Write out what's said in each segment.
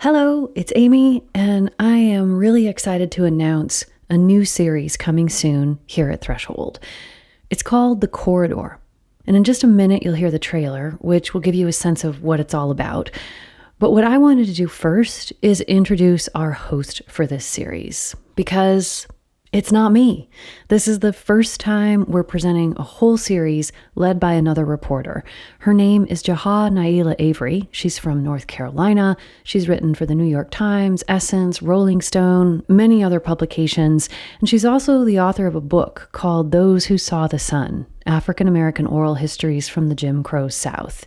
Hello, it's Amy, and I am really excited to announce a new series coming soon here at Threshold. It's called The Corridor, and in just a minute you'll hear the trailer, which will give you a sense of what it's all about. But what I wanted to do first is introduce our host for this series, because it's not me. This is the first time we're presenting a whole series led by another reporter. Her name is Jaha Naila Avery. She's from North Carolina. She's written for the New York Times, Essence, Rolling Stone, many other publications. And she's also the author of a book called Those Who Saw the Sun: African American Oral Histories from the Jim Crow South.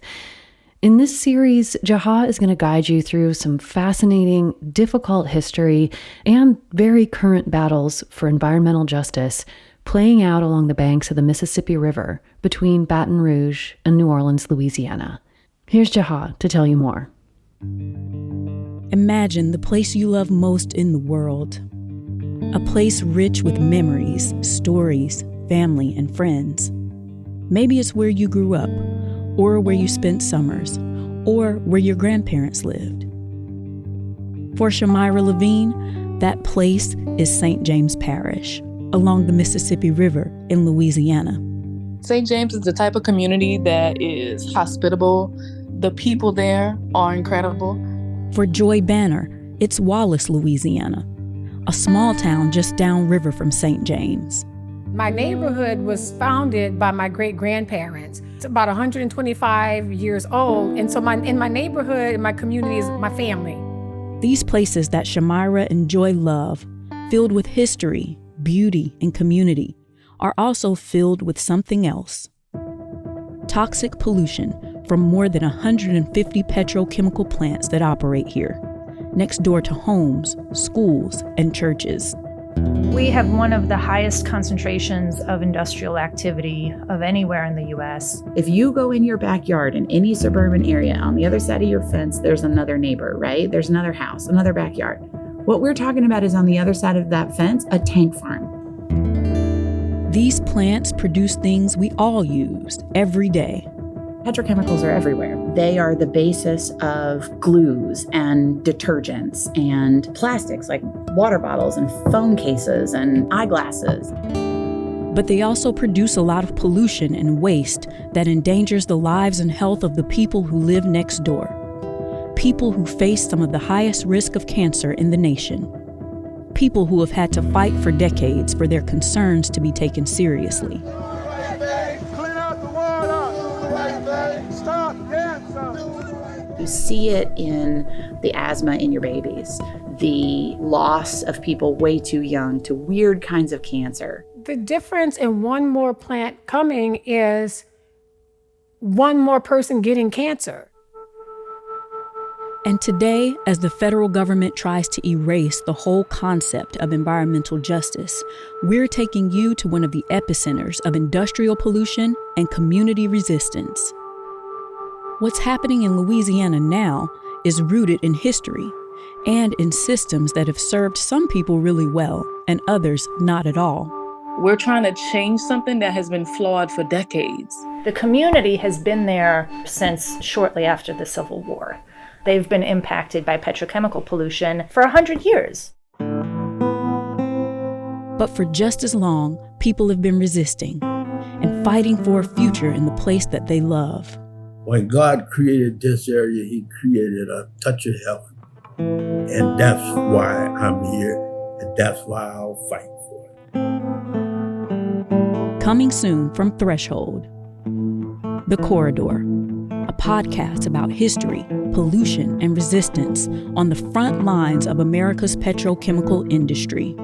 In this series, Jaha is going to guide you through some fascinating, difficult history and very current battles for environmental justice playing out along the banks of the Mississippi River between Baton Rouge and New Orleans, Louisiana. Here's Jaha to tell you more. Imagine the place you love most in the world. A place rich with memories, stories, family, and friends. Maybe it's where you grew up, or where you spent summers, or where your grandparents lived. For Shamira Levine, that place is St. James Parish, along the Mississippi River in Louisiana. St. James is the type of community that is hospitable. The people there are incredible. For Joy Banner, it's Wallace, Louisiana, a small town just downriver from St. James. My neighborhood was founded by my great-grandparents. It's about 125 years old. And so in my neighborhood, my community is my family. These places that Shamira and Joy love, filled with history, beauty, and community, are also filled with something else. Toxic pollution from more than 150 petrochemical plants that operate here, next door to homes, schools, and churches. We have one of the highest concentrations of industrial activity of anywhere in the U.S. If you go in your backyard in any suburban area, on the other side of your fence, there's another neighbor, right? There's another house, another backyard. What we're talking about is on the other side of that fence, a tank farm. These plants produce things we all use every day. Petrochemicals are everywhere. They are the basis of glues and detergents and plastics like water bottles and phone cases and eyeglasses. But they also produce a lot of pollution and waste that endangers the lives and health of the people who live next door. People who face some of the highest risk of cancer in the nation. People who have had to fight for decades for their concerns to be taken seriously. You see it in the asthma in your babies, the loss of people way too young to weird kinds of cancer. The difference in one more plant coming is one more person getting cancer. And today, as the federal government tries to erase the whole concept of environmental justice, we're taking you to one of the epicenters of industrial pollution and community resistance. What's happening in Louisiana now is rooted in history and in systems that have served some people really well and others not at all. We're trying to change something that has been flawed for decades. The community has been there since shortly after the Civil War. They've been impacted by petrochemical pollution for 100 years. But for just as long, people have been resisting and fighting for a future in the place that they love. When God created this area, He created a touch of heaven. And that's why I'm here, and that's why I'll fight for it. Coming soon from Threshold, The Corridor, a podcast about history, pollution, and resistance on the front lines of America's petrochemical industry.